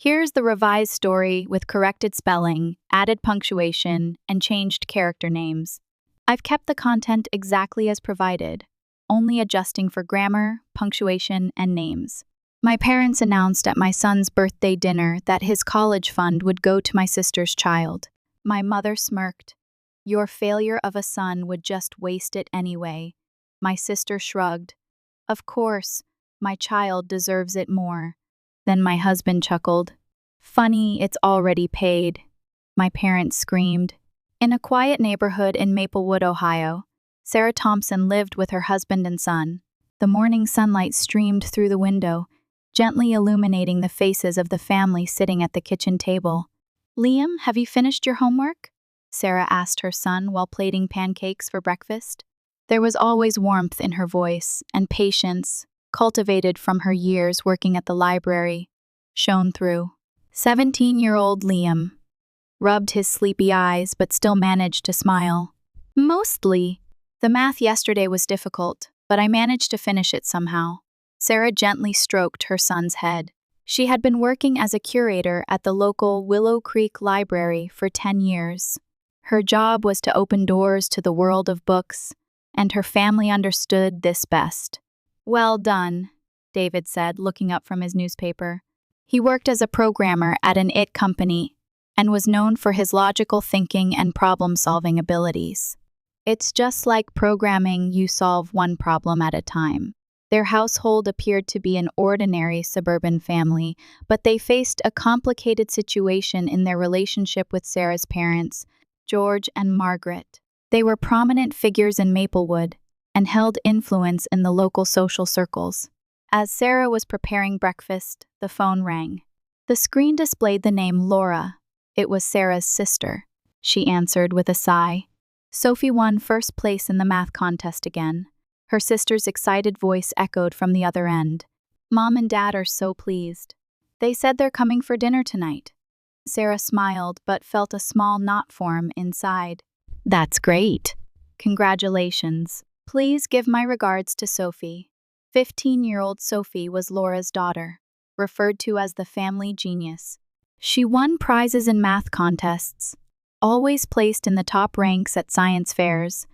Here's the revised story with corrected spelling, added punctuation, and changed character names. I've kept the content exactly as provided, only adjusting for grammar, punctuation, and names. My parents announced at my son's birthday dinner that his college fund would go to my sister's child. My mother smirked. Your failure of a son would just waste it anyway. My sister shrugged. Of course, my child deserves it more. Then my husband chuckled. Funny, it's already paid. My parents screamed. In a quiet neighborhood in Maplewood, Ohio, Sarah Thompson lived with her husband and son. The morning sunlight streamed through the window, gently illuminating the faces of the family sitting at the kitchen table. Liam, have you finished your homework? Sarah asked her son while plating pancakes for breakfast. There was always warmth in her voice, and patience, cultivated from her years working at the library, shone through. 17-year-old Liam rubbed his sleepy eyes but still managed to smile. Mostly. The math yesterday was difficult, but I managed to finish it somehow. Sarah gently stroked her son's head. She had been working as a curator at the local Willow Creek Library for 10 years. Her job was to open doors to the world of books, and her family understood this best. Well done, David said, looking up from his newspaper. He worked as a programmer at an IT company and was known for his logical thinking and problem-solving abilities. It's just like programming, you solve one problem at a time. Their household appeared to be an ordinary suburban family, but they faced a complicated situation in their relationship with Sarah's parents, George and Margaret. They were prominent figures in Maplewood and held influence in the local social circles. As Sarah was preparing breakfast, the phone rang. The screen displayed the name Laura. It was Sarah's sister. She answered with a sigh. Sophie won first place in the math contest again. Her sister's excited voice echoed from the other end. Mom and Dad are so pleased. They said they're coming for dinner tonight. Sarah smiled but felt a small knot form inside. That's great. Congratulations. Please give my regards to Sophie. 15-year-old Sophie was Laura's daughter, referred to as the family genius. She won prizes in math contests, always placed in the top ranks at science fairs,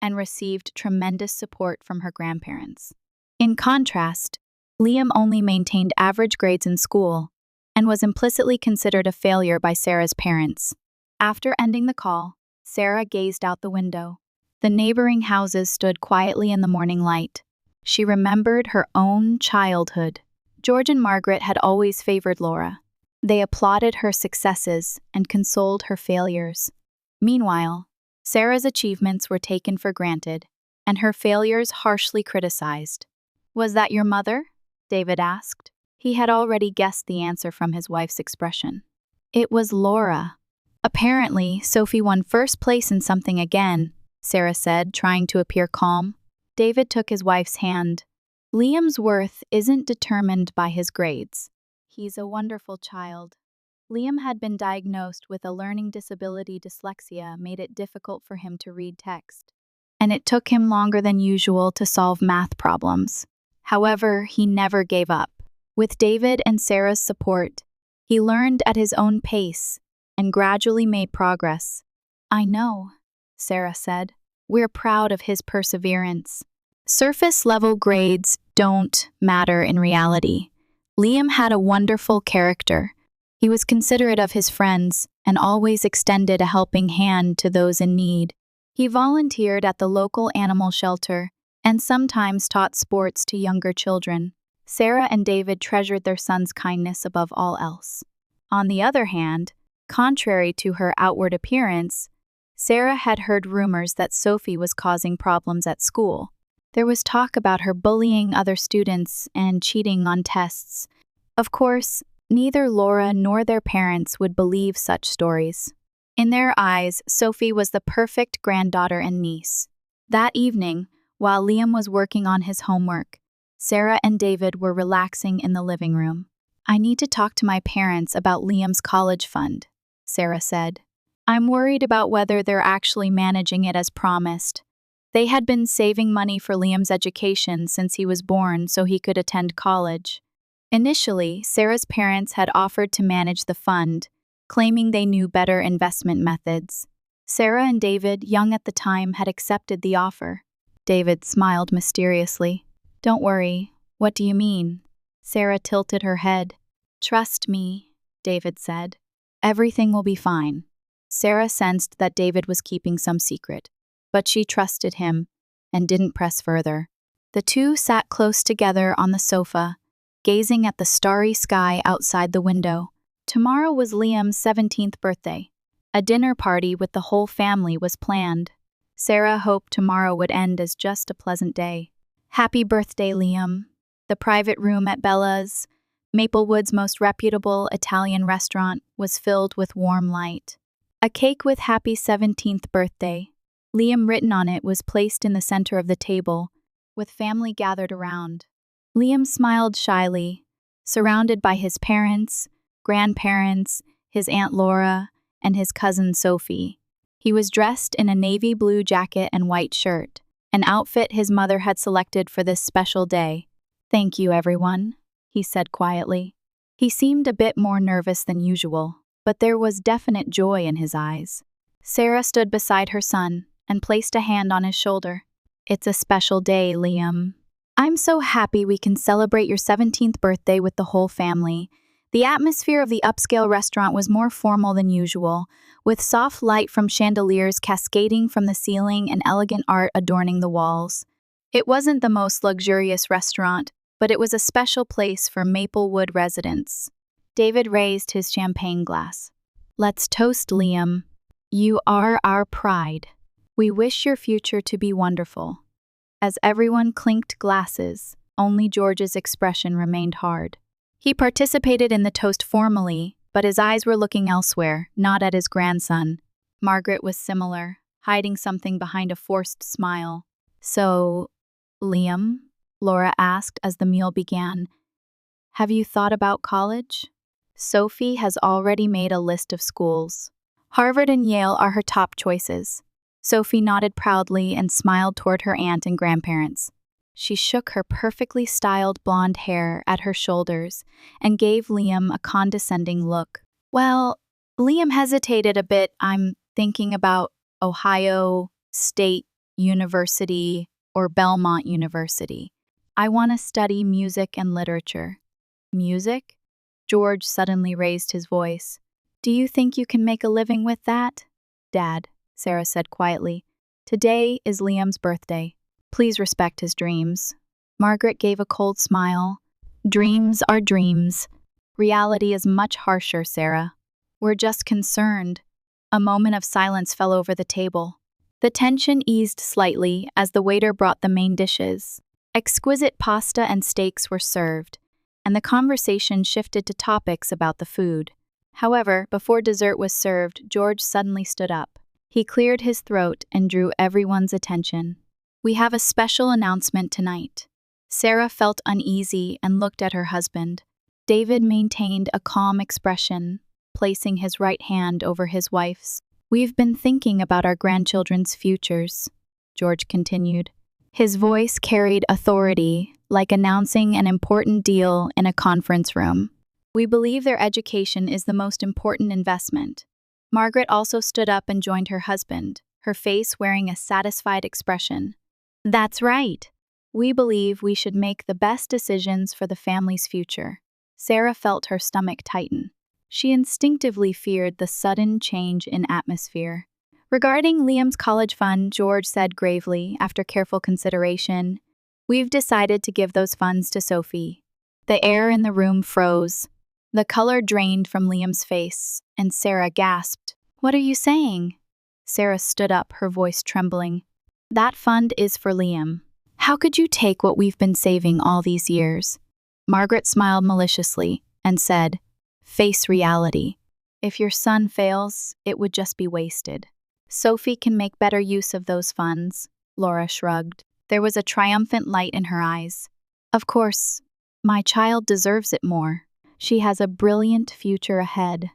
and received tremendous support from her grandparents. In contrast, Liam only maintained average grades in school and was implicitly considered a failure by Sarah's parents. After ending the call, Sarah gazed out the window. The neighboring houses stood quietly in the morning light. She remembered her own childhood. George and Margaret had always favored Laura. They applauded her successes and consoled her failures. Meanwhile, Sarah's achievements were taken for granted, and her failures harshly criticized. Was that your mother? David asked. He had already guessed the answer from his wife's expression. It was Laura. Apparently, Sophie won first place in something again, Sarah said, trying to appear calm. David took his wife's hand. Liam's worth isn't determined by his grades. He's a wonderful child. Liam had been diagnosed with a learning disability. Dyslexia made it difficult for him to read text, and it took him longer than usual to solve math problems. However, he never gave up. With David and Sarah's support, he learned at his own pace and gradually made progress. I know, Sarah said. We're proud of his perseverance. Surface-level grades don't matter in reality. Liam had a wonderful character. He was considerate of his friends and always extended a helping hand to those in need. He volunteered at the local animal shelter and sometimes taught sports to younger children. Sarah and David treasured their son's kindness above all else. On the other hand, contrary to her outward appearance, Sarah had heard rumors that Sophie was causing problems at school. There was talk about her bullying other students and cheating on tests. Of course, neither Laura nor their parents would believe such stories. In their eyes, Sophie was the perfect granddaughter and niece. That evening, while Liam was working on his homework, Sarah and David were relaxing in the living room. I need to talk to my parents about Liam's college fund, Sarah said. I'm worried about whether they're actually managing it as promised. They had been saving money for Liam's education since he was born so he could attend college. Initially, Sarah's parents had offered to manage the fund, claiming they knew better investment methods. Sarah and David, young at the time, had accepted the offer. David smiled mysteriously. "Don't worry. What do you mean?" Sarah tilted her head. "Trust me," David said. "Everything will be fine." Sarah sensed that David was keeping some secret, but she trusted him and didn't press further. The two sat close together on the sofa, gazing at the starry sky outside the window. Tomorrow was Liam's 17th birthday. A dinner party with the whole family was planned. Sarah hoped tomorrow would end as just a pleasant day. "Happy birthday, Liam." The private room at Bella's, Maplewood's most reputable Italian restaurant, was filled with warm light. A cake with "Happy 17th Birthday" Liam written on it was placed in the center of the table, with family gathered around. Liam smiled shyly, surrounded by his parents, grandparents, his Aunt Laura, and his cousin Sophie. He was dressed in a navy blue jacket and white shirt, an outfit his mother had selected for this special day. "Thank you, everyone," he said quietly. He seemed a bit more nervous than usual, but there was definite joy in his eyes. Sarah stood beside her son and placed a hand on his shoulder. "It's a special day, Liam. I'm so happy we can celebrate your 17th birthday with the whole family." The atmosphere of the upscale restaurant was more formal than usual, with soft light from chandeliers cascading from the ceiling and elegant art adorning the walls. It wasn't the most luxurious restaurant, but it was a special place for Maplewood residents. David raised his champagne glass. "Let's toast, Liam. You are our pride. We wish your future to be wonderful." As everyone clinked glasses, only George's expression remained hard. He participated in the toast formally, but his eyes were looking elsewhere, not at his grandson. Margaret was similar, hiding something behind a forced smile. "So, Liam?" Laura asked as the meal began. "Have you thought about college?" Sophie has already made a list of schools. Harvard and Yale are her top choices. Sophie nodded proudly and smiled toward her aunt and grandparents. She shook her perfectly styled blonde hair at her shoulders and gave Liam a condescending look. "Well," Liam hesitated a bit. "I'm thinking about Ohio State University or Belmont University. I want to study music and literature." "Music?" George suddenly raised his voice. "Do you think you can make a living with that?" "Dad," Sarah said quietly, "today is Liam's birthday. Please respect his dreams." Margaret gave a cold smile. "Dreams are dreams. Reality is much harsher, Sarah. We're just concerned." A moment of silence fell over the table. The tension eased slightly as the waiter brought the main dishes. Exquisite pasta and steaks were served, and the conversation shifted to topics about the food. However, before dessert was served, George suddenly stood up. He cleared his throat and drew everyone's attention. "We have a special announcement tonight." Sarah felt uneasy and looked at her husband. David maintained a calm expression, placing his right hand over his wife's. "We've been thinking about our grandchildren's futures," George continued. His voice carried authority, like announcing an important deal in a conference room. "We believe their education is the most important investment." Margaret also stood up and joined her husband, her face wearing a satisfied expression. "That's right. We believe we should make the best decisions for the family's future." Sarah felt her stomach tighten. She instinctively feared the sudden change in atmosphere. Regarding Liam's college fund, George said gravely, after careful consideration, "We've decided to give those funds to Sophie." The air in the room froze. The color drained from Liam's face, and Sarah gasped. "What are you saying?" Sarah stood up, her voice trembling. "That fund is for Liam. How could you take what we've been saving all these years?" Margaret smiled maliciously and said, "Face reality. If your son fails, it would just be wasted." "Sophie can make better use of those funds," Laura shrugged. There was a triumphant light in her eyes. "Of course, my child deserves it more. She has a brilliant future ahead."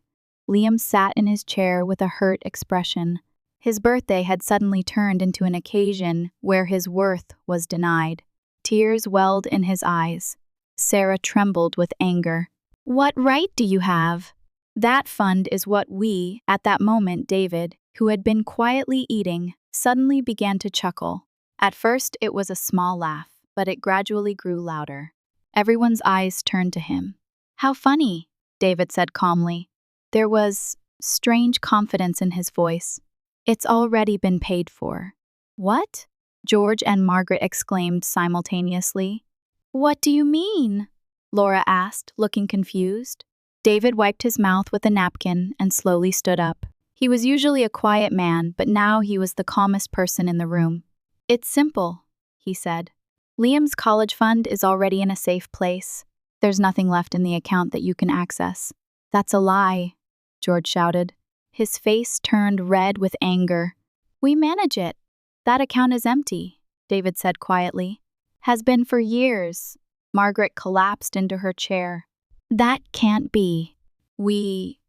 Liam sat in his chair with a hurt expression. His birthday had suddenly turned into an occasion where his worth was denied. Tears welled in his eyes. Sarah trembled with anger. What right do you have? That fund is what we, at that moment, David, who had been quietly eating, suddenly began to chuckle. At first, it was a small laugh, but it gradually grew louder. Everyone's eyes turned to him. How funny, David said calmly. There was strange confidence in his voice. It's already been paid for. What? George and Margaret exclaimed simultaneously. What do you mean? Laura asked, looking confused. David wiped his mouth with a napkin and slowly stood up. He was usually a quiet man, but now he was the calmest person in the room. It's simple, he said. Liam's college fund is already in a safe place. There's nothing left in the account that you can access. That's a lie, George shouted. His face turned red with anger. We manage it. That account is empty, David said quietly. Has been for years. Margaret collapsed into her chair. That can't be. We?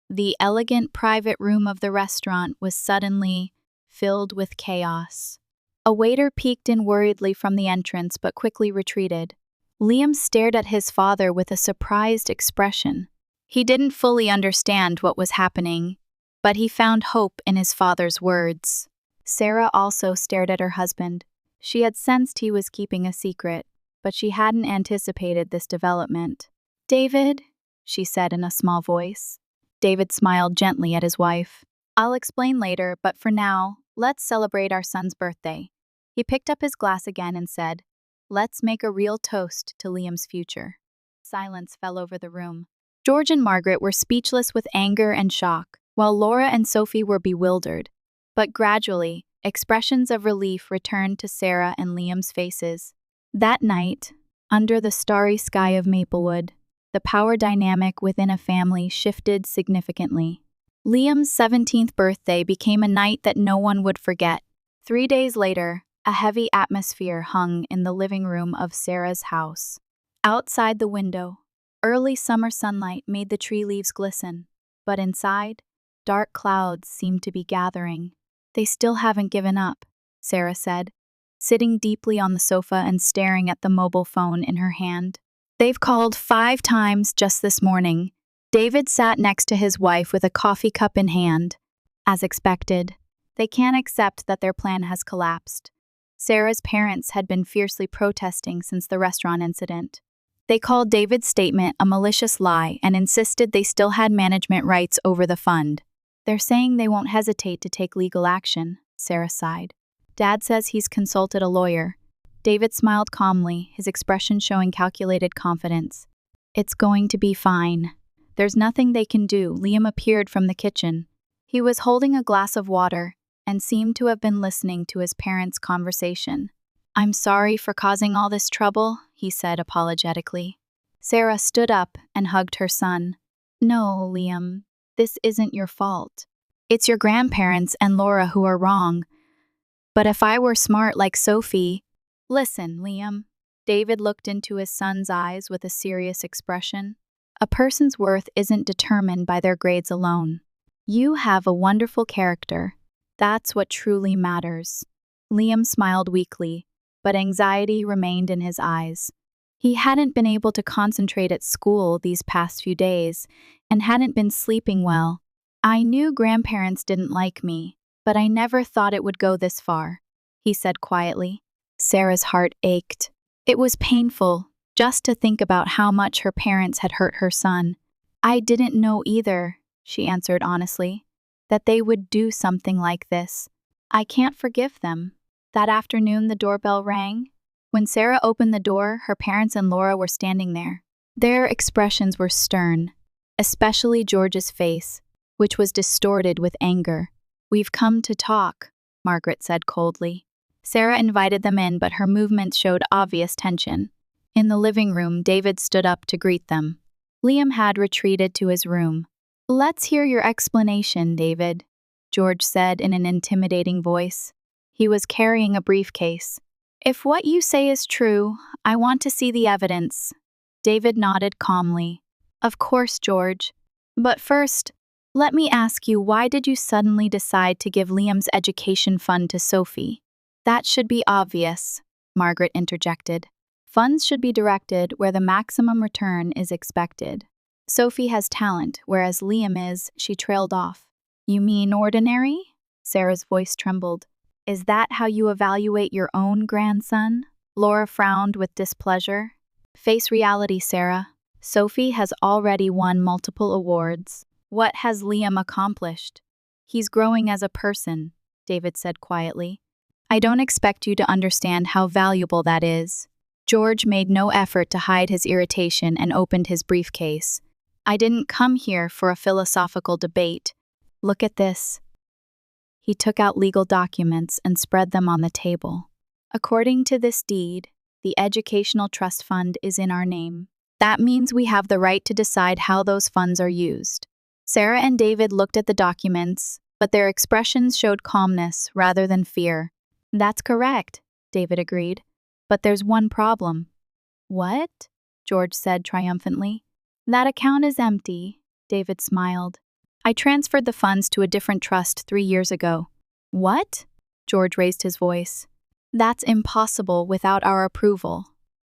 The elegant private room of the restaurant was suddenly filled with chaos. A waiter peeked in worriedly from the entrance but quickly retreated. Liam stared at his father with a surprised expression. He didn't fully understand what was happening, but he found hope in his father's words. Sarah also stared at her husband. She had sensed he was keeping a secret, but she hadn't anticipated this development. David, she said in a small voice. David smiled gently at his wife. I'll explain later, but for now, let's celebrate our son's birthday. He picked up his glass again and said, Let's make a real toast to Liam's future. Silence fell over the room. George and Margaret were speechless with anger and shock, while Laura and Sophie were bewildered. But gradually, expressions of relief returned to Sarah and Liam's faces. That night, under the starry sky of Maplewood, the power dynamic within a family shifted significantly. Liam's 17th birthday became a night that no one would forget. 3 days later, a heavy atmosphere hung in the living room of Sarah's house. Outside the window, early summer sunlight made the tree leaves glisten, but inside, dark clouds seemed to be gathering. They still haven't given up, Sarah said, sitting deeply on the sofa and staring at the mobile phone in her hand. They've called 5 times just this morning. David sat next to his wife with a coffee cup in hand. As expected, they can't accept that their plan has collapsed. Sarah's parents had been fiercely protesting since the restaurant incident. They called David's statement a malicious lie and insisted they still had management rights over the fund. They're saying they won't hesitate to take legal action, Sarah sighed. Dad says he's consulted a lawyer. David smiled calmly, his expression showing calculated confidence. It's going to be fine. There's nothing they can do. Liam appeared from the kitchen. He was holding a glass of water and seemed to have been listening to his parents' conversation. I'm sorry for causing all this trouble, he said apologetically. Sarah stood up and hugged her son. No, Liam, this isn't your fault. It's your grandparents and Laura who are wrong. But if I were smart like Sophie... Listen, Liam. David looked into his son's eyes with a serious expression. A person's worth isn't determined by their grades alone. You have a wonderful character. That's what truly matters. Liam smiled weakly, but anxiety remained in his eyes. He hadn't been able to concentrate at school these past few days and hadn't been sleeping well. I knew grandparents didn't like me, but I never thought it would go this far, he said quietly. Sarah's heart ached. It was painful just to think about how much her parents had hurt her son. I didn't know either, she answered honestly, that they would do something like this. I can't forgive them. That afternoon the doorbell rang. When Sarah opened the door, her parents and Laura were standing there. Their expressions were stern, especially George's face, which was distorted with anger. We've come to talk, Margaret said coldly. Sarah invited them in, but her movements showed obvious tension. In the living room, David stood up to greet them. Liam had retreated to his room. Let's hear your explanation, David, George said in an intimidating voice. He was carrying a briefcase. If what you say is true, I want to see the evidence. David nodded calmly. Of course, George. But first, let me ask you, why did you suddenly decide to give Liam's education fund to Sophie? That should be obvious, Margaret interjected. Funds should be directed where the maximum return is expected. Sophie has talent, whereas Liam is, she trailed off. You mean ordinary? Sarah's voice trembled. Is that how you evaluate your own grandson? Laura frowned with displeasure. Face reality, Sarah. Sophie has already won multiple awards. What has Liam accomplished? He's growing as a person, David said quietly. I don't expect you to understand how valuable that is. George made no effort to hide his irritation and opened his briefcase. I didn't come here for a philosophical debate. Look at this. He took out legal documents and spread them on the table. According to this deed, the Educational Trust Fund is in our name. That means we have the right to decide how those funds are used. Sarah and David looked at the documents, but their expressions showed calmness rather than fear. That's correct, David agreed. But there's one problem. What? George said triumphantly. That account is empty, David smiled. I transferred the funds to a different trust 3 years ago. What? George raised his voice. That's impossible without our approval.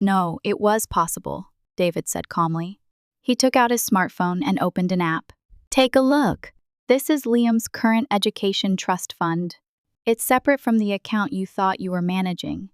No, it was possible, David said calmly. He took out his smartphone and opened an app. Take a look. This is Liam's current education trust fund. It's separate from the account you thought you were managing.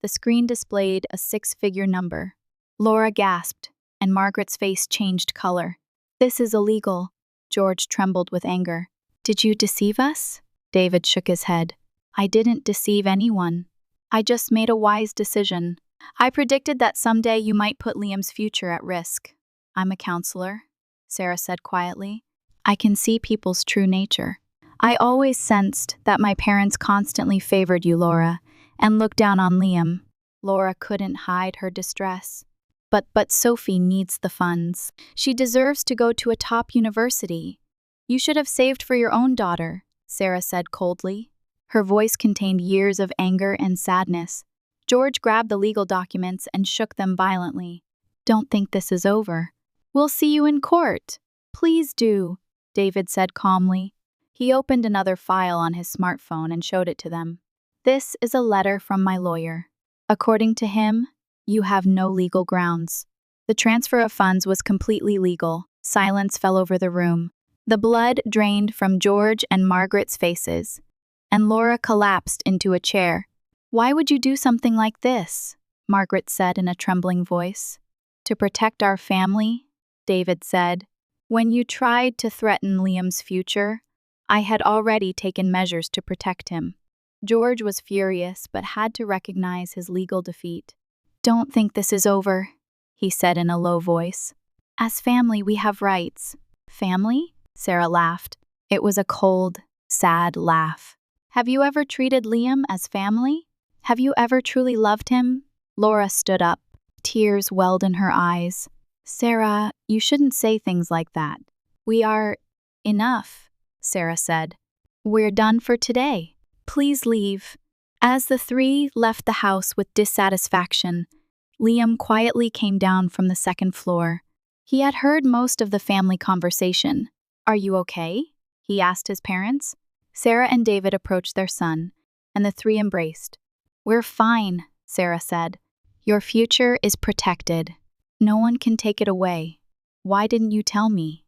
The screen displayed a 6-figure number. Laura gasped, and Margaret's face changed color. This is illegal. George trembled with anger. Did you deceive us? David shook his head. I didn't deceive anyone. I just made a wise decision. I predicted that someday you might put Liam's future at risk. I'm a counselor, Sarah said quietly. I can see people's true nature. I always sensed that my parents constantly favored you, Laura, and looked down on Liam. Laura couldn't hide her distress. But Sophie needs the funds. She deserves to go to a top university. You should have saved for your own daughter, Sarah said coldly. Her voice contained years of anger and sadness. George grabbed the legal documents and shook them violently. Don't think this is over. We'll see you in court. Please do, David said calmly. He opened another file on his smartphone and showed it to them. This is a letter from my lawyer. According to him, you have no legal grounds. The transfer of funds was completely legal. Silence fell over the room. The blood drained from George and Margaret's faces, and Laura collapsed into a chair. Why would you do something like this? Margaret said in a trembling voice. To protect our family, David said. When you tried to threaten Liam's future, I had already taken measures to protect him. George was furious but had to recognize his legal defeat. Don't think this is over, he said in a low voice. As family, we have rights. Family? Sarah laughed. It was a cold, sad laugh. Have you ever treated Liam as family? Have you ever truly loved him? Laura stood up. Tears welled in her eyes. Sarah, you shouldn't say things like that. We are enough, Sarah said. We're done for today. Please leave. As the three left the house with dissatisfaction, Liam quietly came down from the second floor. He had heard most of the family conversation. Are you okay? He asked his parents. Sarah and David approached their son, and the three embraced. We're fine, Sarah said. Your future is protected. No one can take it away. Why didn't you tell me?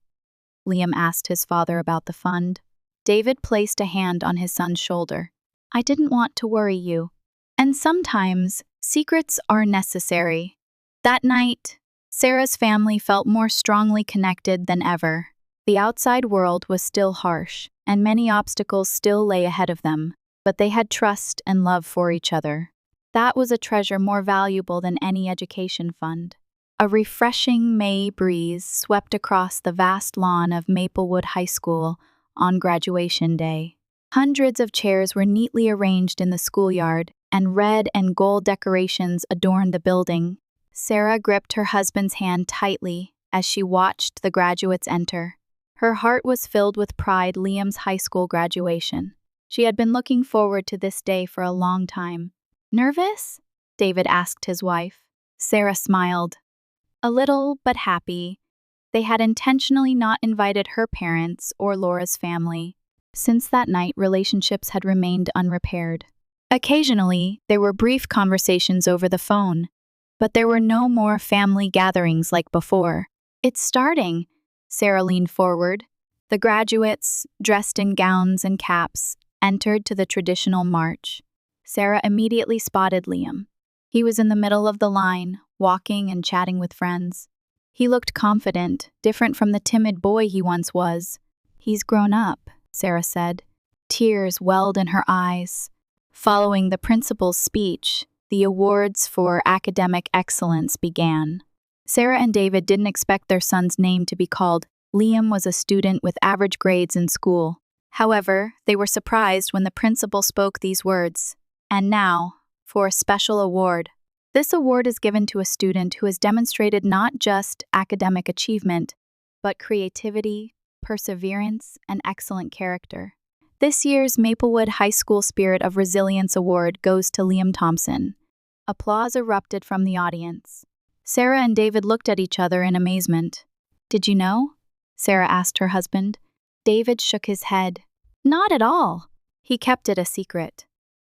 Liam asked his father about the fund. David placed a hand on his son's shoulder. I didn't want to worry you. And sometimes, secrets are necessary. That night, Sarah's family felt more strongly connected than ever. The outside world was still harsh, and many obstacles still lay ahead of them, but they had trust and love for each other. That was a treasure more valuable than any education fund. A refreshing May breeze swept across the vast lawn of Maplewood High School on graduation day. Hundreds of chairs were neatly arranged in the schoolyard, and red and gold decorations adorned the building. Sarah gripped her husband's hand tightly as she watched the graduates enter. Her heart was filled with pride Liam's high school graduation. She had been looking forward to this day for a long time. Nervous? David asked his wife. Sarah smiled. A little, but happy. They had intentionally not invited her parents or Laura's family. Since that night, relationships had remained unrepaired. Occasionally, there were brief conversations over the phone, But there were no more family gatherings like before. "It's starting," Sarah leaned forward. The graduates, dressed in gowns and caps, entered to the traditional march. Sarah immediately spotted Liam. He was in the middle of the line, walking and chatting with friends. He looked confident, different from the timid boy he once was. "He's grown up," Sarah said. Tears welled in her eyes. Following the principal's speech, the awards for academic excellence began. Sarah and David didn't expect their son's name to be called. Liam was a student with average grades in school. However, they were surprised when the principal spoke these words. "And now, for a special award." This award is given to a student who has demonstrated not just academic achievement, but creativity, perseverance, and excellent character. This year's Maplewood High School Spirit of Resilience Award goes to Liam Thompson. Applause erupted from the audience. Sarah and David looked at each other in amazement. "Did you know?" Sarah asked her husband. David shook his head. "Not at all." He kept it a secret.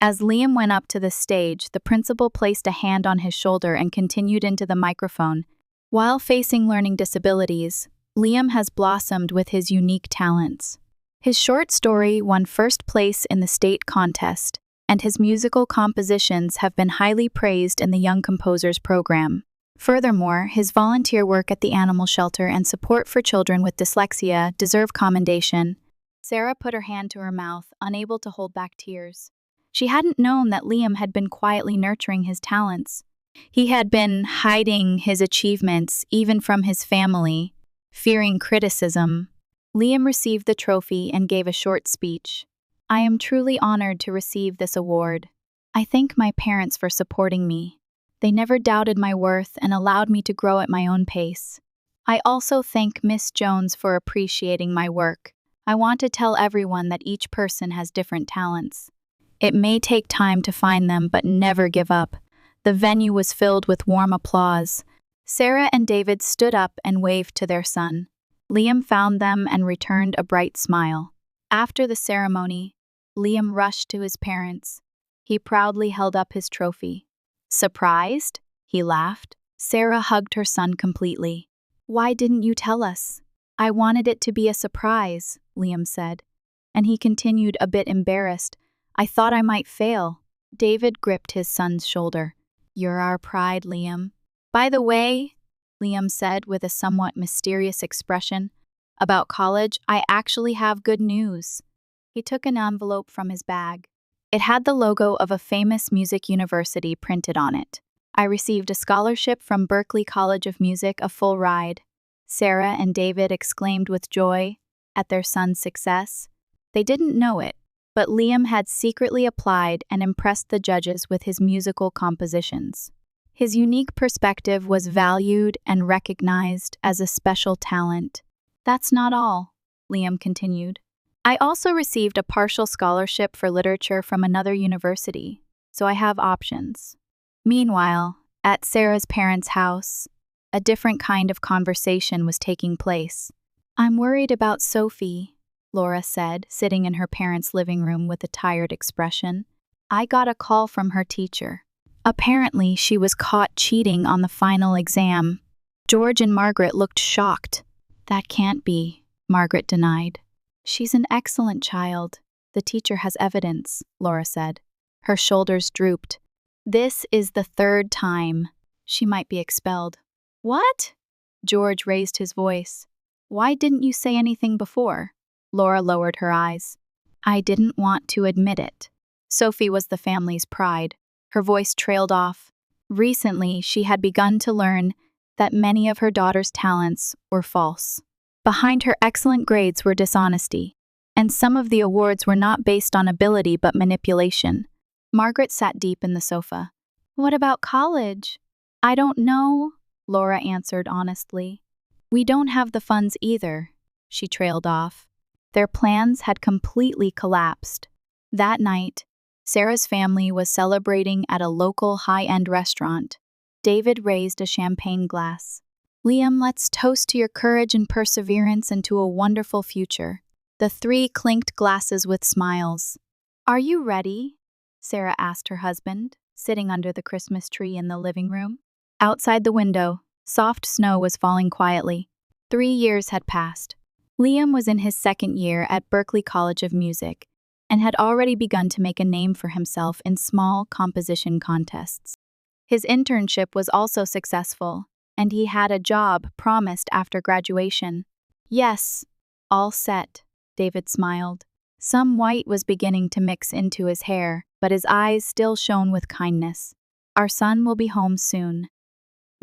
As Liam went up to the stage, the principal placed a hand on his shoulder and continued into the microphone. "While facing learning disabilities, Liam has blossomed with his unique talents. His short story won first place in the state contest, and his musical compositions have been highly praised in the Young Composers program. Furthermore, his volunteer work at the animal shelter and support for children with dyslexia deserve commendation." Sarah put her hand to her mouth, unable to hold back tears. She hadn't known that Liam had been quietly nurturing his talents. He had been hiding his achievements, even from his family, fearing criticism. Liam received the trophy and gave a short speech. "I am truly honored to receive this award. I thank my parents for supporting me. They never doubted my worth and allowed me to grow at my own pace. I also thank Miss Jones for appreciating my work. I want to tell everyone that each person has different talents. It may take time to find them, but never give up." The venue was filled with warm applause. Sarah and David stood up and waved to their son. Liam found them and returned a bright smile. After the ceremony, Liam rushed to his parents. He proudly held up his trophy. "Surprised?" he laughed. Sarah hugged her son completely. "Why didn't you tell us?" "I wanted it to be a surprise," Liam said. And he continued, a bit embarrassed, "I thought I might fail." David gripped his son's shoulder. "You're our pride, Liam." "By the way," Liam said with a somewhat mysterious expression, "about college, I actually have good news." He took an envelope from his bag. It had the logo of a famous music university printed on it. "I received a scholarship from Berklee College of Music, a full ride." Sarah and David exclaimed with joy at their son's success. They didn't know it, but Liam had secretly applied and impressed the judges with his musical compositions. His unique perspective was valued and recognized as a special talent. "That's not all," Liam continued. "I also received a partial scholarship for literature from another university, so I have options." Meanwhile, at Sarah's parents' house, a different kind of conversation was taking place. "I'm worried about Sophie," Laura said, sitting in her parents' living room with a tired expression. "I got a call from her teacher. Apparently, she was caught cheating on the final exam." George and Margaret looked shocked. "That can't be," Margaret denied. "She's an excellent child. The teacher has evidence," Laura said. Her shoulders drooped. "This is the third time. She might be expelled." "What?" George raised his voice. "Why didn't you say anything before?" Laura lowered her eyes. "I didn't want to admit it." Sophie was the family's pride. Her voice trailed off. Recently, she had begun to learn that many of her daughter's talents were false. Behind her excellent grades were dishonesty, and some of the awards were not based on ability but manipulation. Margaret sat deep in the sofa. "What about college?" "I don't know," Laura answered honestly. "We don't have the funds either," she trailed off. Their plans had completely collapsed. That night, Sarah's family was celebrating at a local high-end restaurant. David raised a champagne glass. "Liam, let's toast to your courage and perseverance and to a wonderful future." The three clinked glasses with smiles. "Are you ready?" Sarah asked her husband, sitting under the Christmas tree in the living room. Outside the window, soft snow was falling quietly. 3 years had passed. Liam was in his second year at Berklee College of Music and had already begun to make a name for himself in small composition contests. His internship was also successful, and he had a job promised after graduation. Yes, all set, David smiled. Some white was beginning to mix into his hair, but his eyes still shone with kindness. Our son will be home soon.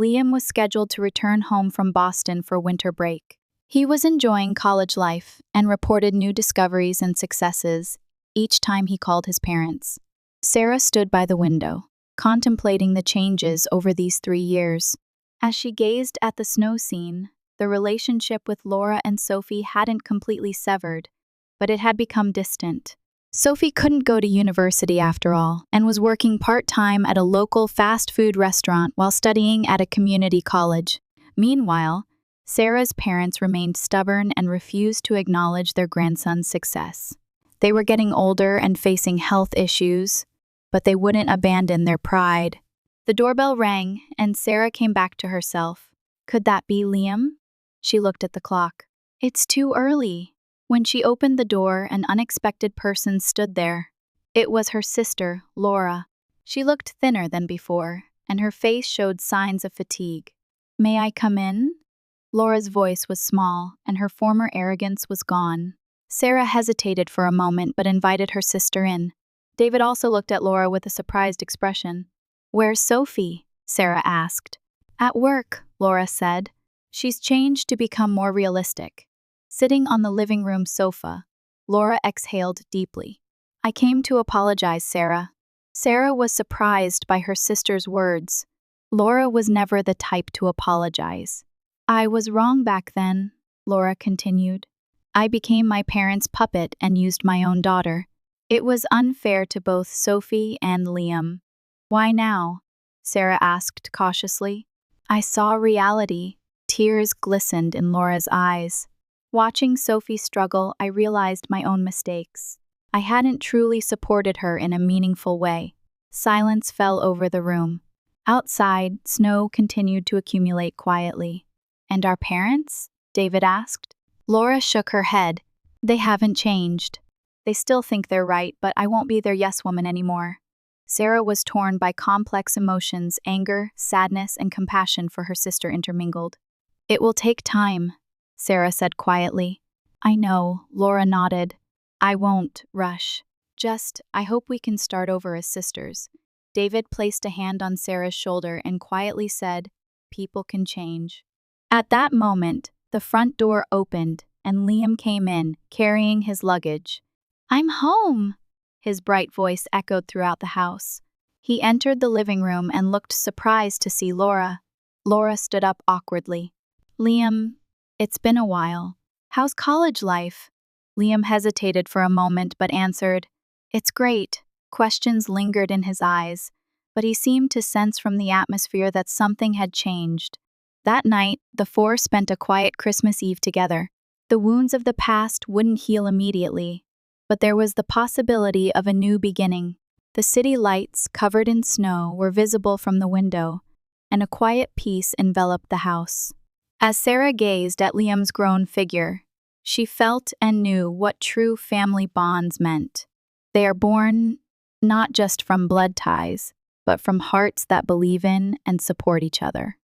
Liam was scheduled to return home from Boston for winter break. He was enjoying college life and reported new discoveries and successes each time he called his parents. Sarah stood by the window, contemplating the changes over these 3 years. As she gazed at the snow scene, the relationship with Laura and Sophie hadn't completely severed, but it had become distant. Sophie couldn't go to university after all, and was working part-time at a local fast food restaurant while studying at a community college. Meanwhile, Sarah's parents remained stubborn and refused to acknowledge their grandson's success. They were getting older and facing health issues, but they wouldn't abandon their pride. The doorbell rang, and Sarah came back to herself. Could that be Liam? She looked at the clock. It's too early. When she opened the door, an unexpected person stood there. It was her sister, Laura. She looked thinner than before, and her face showed signs of fatigue. May I come in? Laura's voice was small, and her former arrogance was gone. Sarah hesitated for a moment but invited her sister in. David also looked at Laura with a surprised expression. Where's Sophie? Sarah asked. At work, Laura said. She's changed to become more realistic. Sitting on the living room sofa, Laura exhaled deeply. I came to apologize, Sarah. Sarah was surprised by her sister's words. Laura was never the type to apologize. I was wrong back then, Laura continued. I became my parents' puppet and used my own daughter. It was unfair to both Sophie and Liam. Why now? Sarah asked cautiously. I saw reality. Tears glistened in Laura's eyes. Watching Sophie struggle, I realized my own mistakes. I hadn't truly supported her in a meaningful way. Silence fell over the room. Outside, snow continued to accumulate quietly. And our parents? David asked. Laura shook her head. They haven't changed. They still think they're right, but I won't be their yes woman anymore. Sarah was torn by complex emotions, anger, sadness, and compassion for her sister intermingled. It will take time, Sarah said quietly. I know, Laura nodded. I won't rush. Just, I hope we can start over as sisters. David placed a hand on Sarah's shoulder and quietly said, people can change. At that moment, the front door opened and Liam came in, carrying his luggage. I'm home, his bright voice echoed throughout the house. He entered the living room and looked surprised to see Laura. Laura stood up awkwardly. Liam, it's been a while. How's college life? Liam hesitated for a moment but answered, It's great. Questions lingered in his eyes, but he seemed to sense from the atmosphere that something had changed. That night, the four spent a quiet Christmas Eve together. The wounds of the past wouldn't heal immediately, but there was the possibility of a new beginning. The city lights, covered in snow, were visible from the window, and a quiet peace enveloped the house. As Sarah gazed at Liam's grown figure, she felt and knew what true family bonds meant. They are born not just from blood ties, but from hearts that believe in and support each other.